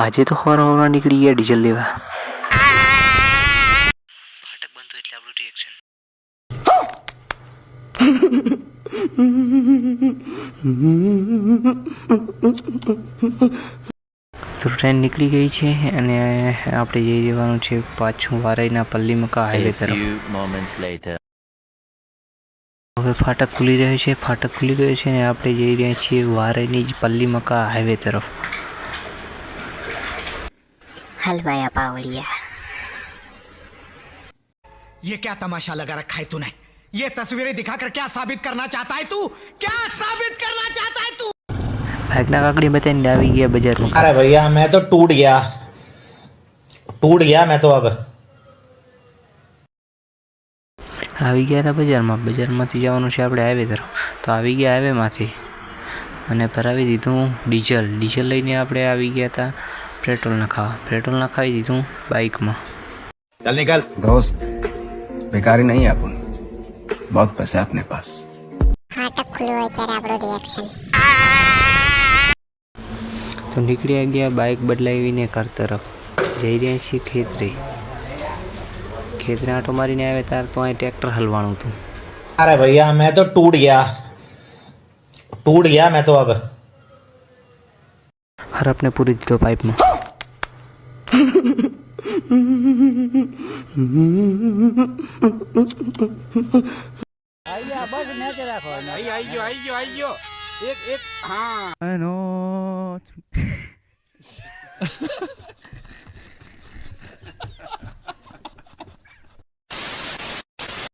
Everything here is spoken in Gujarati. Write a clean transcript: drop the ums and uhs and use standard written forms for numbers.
આજે તો હવાર નીકળી ગયા ડીઝલ લેવા. ફાટક બંધ એટલે આપણું રિએક્શન. તો ટ્રેન નીકળી ગઈ છે અને આપણે જઈ રહેવાનું છે પાછું વારાઈના પલ્લીમકા હાઈવે તરફ. હવે ફાટક ખુલી રહ્યો છે અને આપણે જઈ રહ્યા છીએ વારાઈની જ પલ્લીમકા હાઈવે તરફ. हलवाया पावड़िया। ये क्या तमाशा लगा रखा है तूने? ये तस्वीरें दिखाकर क्या साबित करना चाहता है तू? क्या साबित करना चाहता है तू? भागना काकड़ी बताने આવી ગયા બજારમાં. अरे भैया मैं तो टूट गया मैं तो अब આવી ગયા હતા બજારમાંથી જવાનું છે આપણે હાઈવે તરફ. તો આવી ગયા હાઈવેમાંથી અને ભરાવી દીધું ડીઝલ લઈને આપણે આવી ગયા હતા પેટ્રોલ નખાવી દીધું બાઇકમાં. चल निकल दोस्त बेकारी नहीं है अपन बहुत पैसे अपने पास फाटक खुलो है ત્યારે આપણો રિએક્શન. તો નીકળી ગયા બાઇક બદલાવીને ઘર તરફ. જઈ રહ્યા છીએ ખેતરે આંટો મારીને આવે ત્યારે તો અહીં ટ્રેક્ટર હલવાનું હતું. अरे भैया मैं तो टूट गया मैं तो अब હરપને પૂરી દીધો પાઇપમાં.